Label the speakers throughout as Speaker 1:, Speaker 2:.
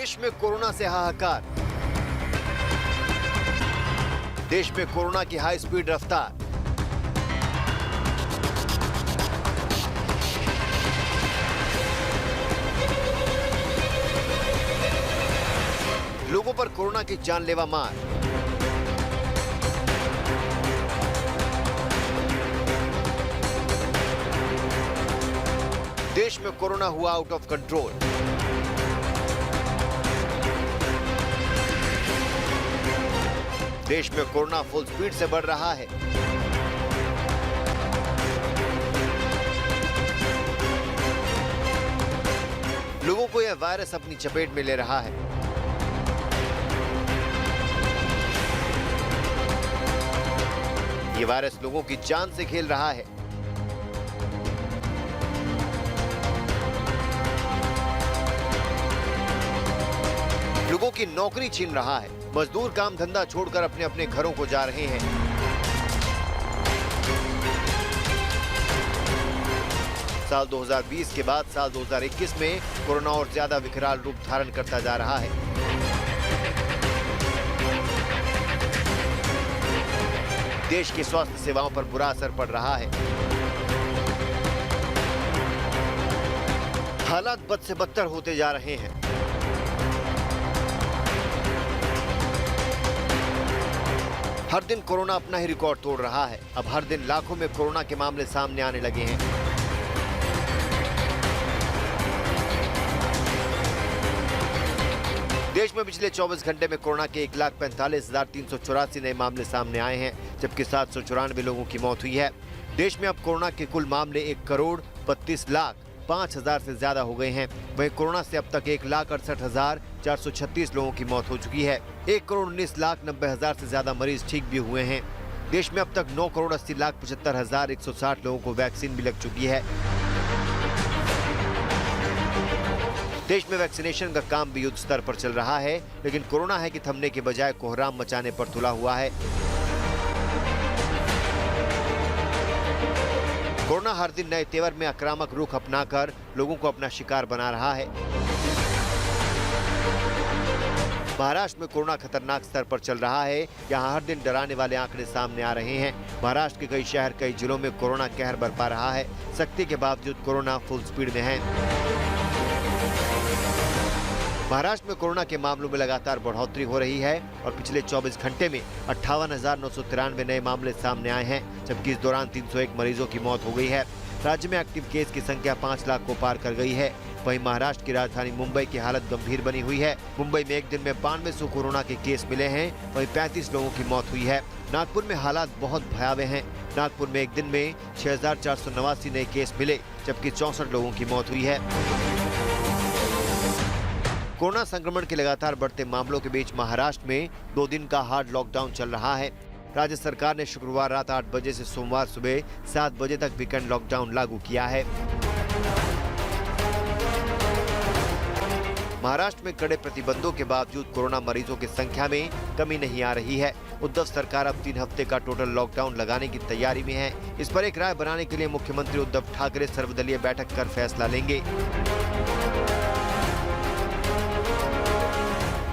Speaker 1: देश में कोरोना से हाहाकार। देश में कोरोना की हाई स्पीड रफ्तार। लोगों पर कोरोना की जानलेवा मार। देश में कोरोना हुआ आउट ऑफ कंट्रोल। देश में कोरोना फुल स्पीड से बढ़ रहा है। लोगों को यह वायरस अपनी चपेट में ले रहा है। यह वायरस लोगों की जान से खेल रहा है। लोगों की नौकरी छीन रहा है। मजदूर काम धंधा छोड़कर अपने अपने घरों को जा रहे हैं। साल 2020 के बाद साल 2021 में कोरोना और ज्यादा विकराल रूप धारण करता जा रहा है। देश की स्वास्थ्य सेवाओं पर बुरा असर पड़ रहा है। हालात बद से बदतर होते जा रहे हैं। हर दिन कोरोना अपना ही रिकॉर्ड तोड़ रहा है। अब हर दिन लाखों में कोरोना के मामले सामने आने लगे हैं। देश में पिछले 24 घंटे में कोरोना के 1,45,384 नए मामले सामने आए हैं, जबकि 794 लोगों की मौत हुई है। देश में अब कोरोना के कुल मामले 1,32,05,000 से ज्यादा हो गए हैं। वहीं कोरोना से अब तक 1,68,436 लोगों की मौत हो चुकी है। 1,19,90,000 से ज्यादा मरीज ठीक भी हुए हैं। देश में अब तक 9,80,75,160 लोगों को वैक्सीन भी लग चुकी है। देश में वैक्सीनेशन का काम भी युद्ध स्तर पर चल रहा है, लेकिन कोरोना है कि थमने के बजाय कोहराम मचाने पर तुला हुआ है। कोरोना हर दिन नए तेवर में आक्रामक रुख अपनाकर लोगों को अपना शिकार बना रहा है। महाराष्ट्र में कोरोना खतरनाक स्तर पर चल रहा है। यहाँ हर दिन डराने वाले आंकड़े सामने आ रहे हैं। महाराष्ट्र के कई शहर, कई जिलों में कोरोना कहर बरपा रहा है। सख्ती के बावजूद कोरोना फुल स्पीड में है। महाराष्ट्र में कोरोना के मामलों में लगातार बढ़ोतरी हो रही है और पिछले 24 घंटे में 58,993 नए मामले सामने आए हैं, जबकि इस दौरान 301 मरीजों की मौत हो गई है। राज्य में एक्टिव केस की संख्या 5 लाख को पार कर गई है। वहीं महाराष्ट्र की राजधानी मुंबई की हालत गंभीर बनी हुई है। मुंबई में एक दिन में 92 कोरोना के केस मिले हैं। वहीं 35 लोगों की मौत हुई है। नागपुर में हालात बहुत भयावह हैं। नागपुर में एक दिन में 6,489 नए केस मिले, जबकि 64 लोगों की मौत हुई है। कोरोना संक्रमण के लगातार बढ़ते मामलों के बीच महाराष्ट्र में 2 दिन का हार्ड लॉकडाउन चल रहा है। राज्य सरकार ने शुक्रवार रात 8 बजे से सोमवार सुबह 7 बजे तक वीकेंड लॉकडाउन लागू किया है। महाराष्ट्र में कड़े प्रतिबंधों के बावजूद कोरोना मरीजों की संख्या में कमी नहीं आ रही है। उद्धव सरकार अब 3 हफ्ते का टोटल लॉकडाउन लगाने की तैयारी में है। इस पर एक राय बनाने के लिए मुख्यमंत्री उद्धव ठाकरे सर्वदलीय बैठक कर फैसला लेंगे।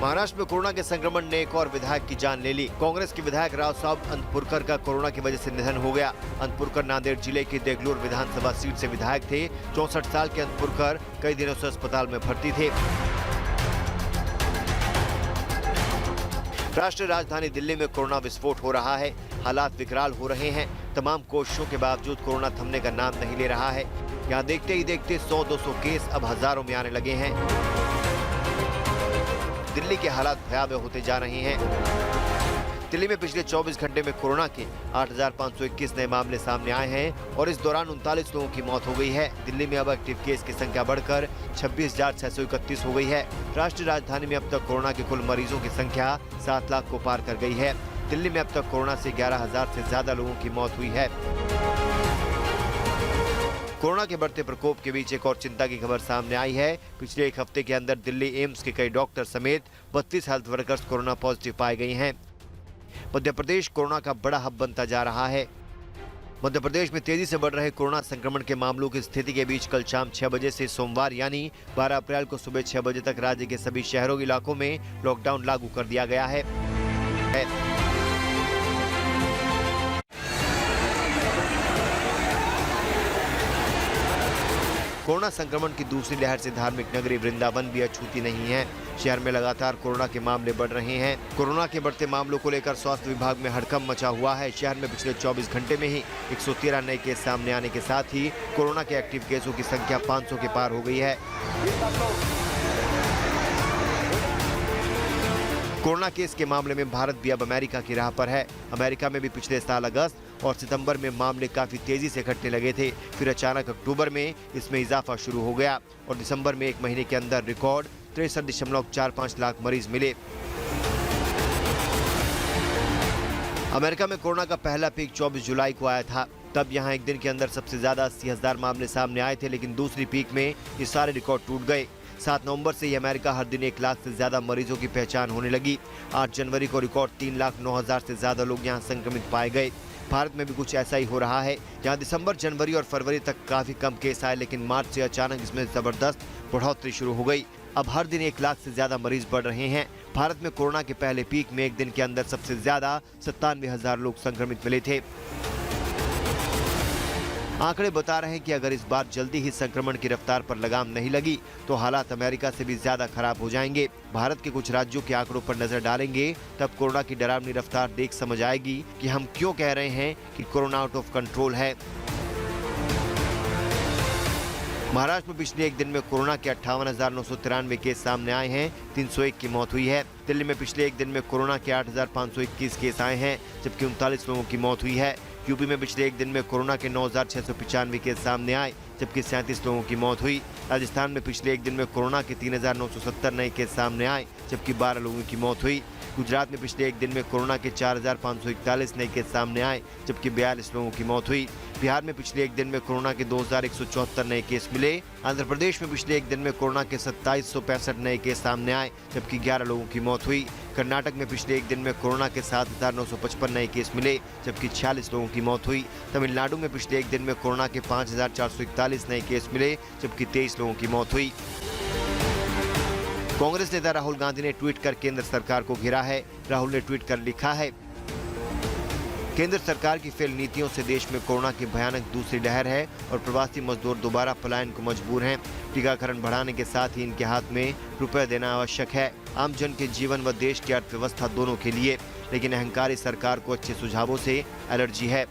Speaker 1: महाराष्ट्र में कोरोना के संक्रमण ने एक और विधायक की जान ले ली। कांग्रेस के विधायक राव साहब अंतपुरकर का कोरोना की वजह से निधन हो गया। अंतपुरकर नांदेड़ जिले के देगलूर विधानसभा सीट से विधायक थे। 64 साल के अंतपुरकर कई दिनों से अस्पताल में भर्ती थे। राष्ट्रीय राजधानी दिल्ली में कोरोना विस्फोट हो रहा है। हालात विकराल हो रहे हैं। तमाम कोशिशों के बावजूद कोरोना थमने का नाम नहीं ले रहा है। यहाँ देखते ही देखते 100-200 केस अब हजारों में आने लगे हैं। दिल्ली के हालात भयावह होते जा रहे हैं। दिल्ली में पिछले 24 घंटे में कोरोना के 8,521 नए मामले सामने आए हैं और इस दौरान 39 लोगों की मौत हो गई है। दिल्ली में अब एक्टिव केस की संख्या बढ़कर 26,631 हो गई है। राष्ट्रीय राजधानी में अब तक कोरोना के कुल मरीजों की संख्या 7 लाख को पार कर गई है। दिल्ली में अब तक कोरोना से 11,000 से ज्यादा लोगों की मौत हुई है। कोरोना के बढ़ते प्रकोप के बीच एक और चिंता की खबर सामने आई है। पिछले एक हफ्ते के अंदर दिल्ली एम्स के कई डॉक्टर समेत 32 हेल्थ वर्कर्स कोरोना पॉजिटिव पाए गए हैं। मध्य प्रदेश कोरोना का बड़ा हब बनता जा रहा है। मध्य प्रदेश में तेजी से बढ़ रहे कोरोना संक्रमण के मामलों की स्थिति के बीच कल शाम 6 बजे से सोमवार यानी 12 अप्रैल को सुबह 6 बजे तक राज्य के सभी शहरों इलाकों में लॉकडाउन लागू कर दिया गया है। कोरोना संक्रमण की दूसरी लहर से धार्मिक नगरी वृंदावन भी अछूती नहीं है। शहर में लगातार कोरोना के मामले बढ़ रहे हैं। कोरोना के बढ़ते मामलों को लेकर स्वास्थ्य विभाग में हड़कंप मचा हुआ है। शहर में पिछले 24 घंटे में ही 113 नए केस सामने आने के साथ ही कोरोना के एक्टिव केसों की संख्या 500 के पार हो गई है। कोरोना केस के मामले में भारत भी अब अमेरिका की राह पर है। अमेरिका में भी पिछले साल अगस्त और सितंबर में मामले काफी तेजी से घटने लगे थे। फिर अचानक अक्टूबर में इसमें इजाफा शुरू हो गया और दिसंबर में एक महीने के अंदर रिकॉर्ड 63.45 लाख मरीज मिले। अमेरिका में कोरोना का पहला पीक 24 जुलाई को आया था। तब यहां एक दिन के अंदर सबसे ज्यादा 80,000 मामले सामने आए थे, लेकिन दूसरी पीक में ये सारे रिकॉर्ड टूट गए। 7 नवंबर से ही अमेरिका हर दिन 1 लाख से ज्यादा मरीजों की पहचान होने लगी। 8 जनवरी को रिकॉर्ड 3,09,000 से ज्यादा लोग यहां संक्रमित पाए गए। भारत में भी कुछ ऐसा ही हो रहा है। यहाँ दिसंबर, जनवरी और फरवरी तक काफी कम केस आए, लेकिन मार्च से अचानक इसमें जबरदस्त बढ़ोतरी शुरू हो गई। अब हर दिन 1 लाख से ज्यादा मरीज बढ़ रहे हैं। भारत में कोरोना के पहले पीक में एक दिन के अंदर सबसे ज्यादा 97,000 लोग संक्रमित मिले थे। आंकड़े बता रहे हैं कि अगर इस बार जल्दी ही संक्रमण की रफ्तार पर लगाम नहीं लगी तो हालात अमेरिका से भी ज्यादा खराब हो जाएंगे। भारत के कुछ राज्यों के आंकड़ों पर नजर डालेंगे, तब कोरोना की डरावनी रफ्तार देख समझ आएगी कि हम क्यों कह रहे हैं कि कोरोना आउट ऑफ कंट्रोल है। महाराष्ट्र में पिछले एक दिन में कोरोना के 58,993 केस सामने आए हैं। 301 की मौत हुई है। दिल्ली में पिछले एक दिन में कोरोना के 8,521 केस आए हैं, जबकि 39 लोगों की मौत हुई है। यूपी में पिछले एक दिन में कोरोना के 9,695 केस सामने आए, जबकि 37 लोगों की मौत हुई। राजस्थान में पिछले एक दिन में कोरोना के 3,970 नए केस सामने आए, जबकि 12 लोगों की मौत हुई। गुजरात में पिछले एक दिन में कोरोना के 4,541 नए केस सामने आए, जबकि 42 लोगों की मौत हुई। बिहार में पिछले एक दिन में कोरोना के 2,174 नए केस मिले। आंध्र प्रदेश में पिछले एक दिन में कोरोना के 2,765 नए केस सामने आए, जबकि 11 लोगों की मौत हुई। कर्नाटक में पिछले एक दिन में कोरोना के 7,955 नए केस मिले, जबकि 46 लोगों की मौत हुई। तमिलनाडु में पिछले एक दिन में कोरोना के 5,441 नए केस मिले, जबकि 23 लोगों की मौत हुई। कांग्रेस नेता राहुल गांधी ने ट्वीट कर केंद्र सरकार को घेरा है। राहुल ने ट्वीट कर लिखा है, केंद्र सरकार की फेल नीतियों से देश में कोरोना की भयानक दूसरी लहर है और प्रवासी मजदूर दोबारा पलायन को मजबूर हैं। टीकाकरण बढ़ाने के साथ ही इनके हाथ में रुपए देना आवश्यक है, आम जन के जीवन व देश की अर्थव्यवस्था दोनों के लिए। लेकिन अहंकारी सरकार को अच्छे सुझावों से एलर्जी है।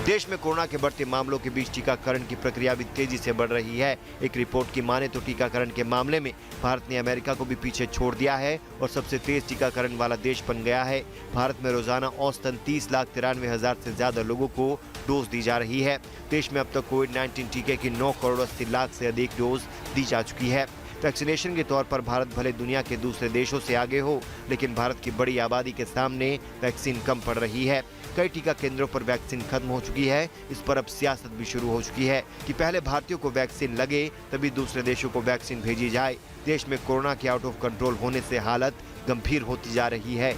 Speaker 1: देश में कोरोना के बढ़ते मामलों के बीच टीकाकरण की प्रक्रिया भी तेजी से बढ़ रही है। एक रिपोर्ट की माने तो टीकाकरण के मामले में भारत ने अमेरिका को भी पीछे छोड़ दिया है और सबसे तेज टीकाकरण वाला देश बन गया है। भारत में रोजाना औसतन 30,93,000 से ज्यादा लोगों को डोज दी जा रही है। देश में अब तक कोविड-19 टीके की 9 करोड़ 80 लाख से अधिक डोज दी जा चुकी है। वैक्सीनेशन के तौर पर भारत भले दुनिया के दूसरे देशों से आगे हो, लेकिन भारत की बड़ी आबादी के सामने वैक्सीन कम पड़ रही है। कई टीका केंद्रों पर वैक्सीन खत्म हो चुकी है। इस पर अब सियासत भी शुरू हो चुकी है कि पहले भारतीयों को वैक्सीन लगे तभी दूसरे देशों को वैक्सीन भेजी जाए। देश में कोरोना के आउट ऑफ कंट्रोल होने से हालत गंभीर होती जा रही है।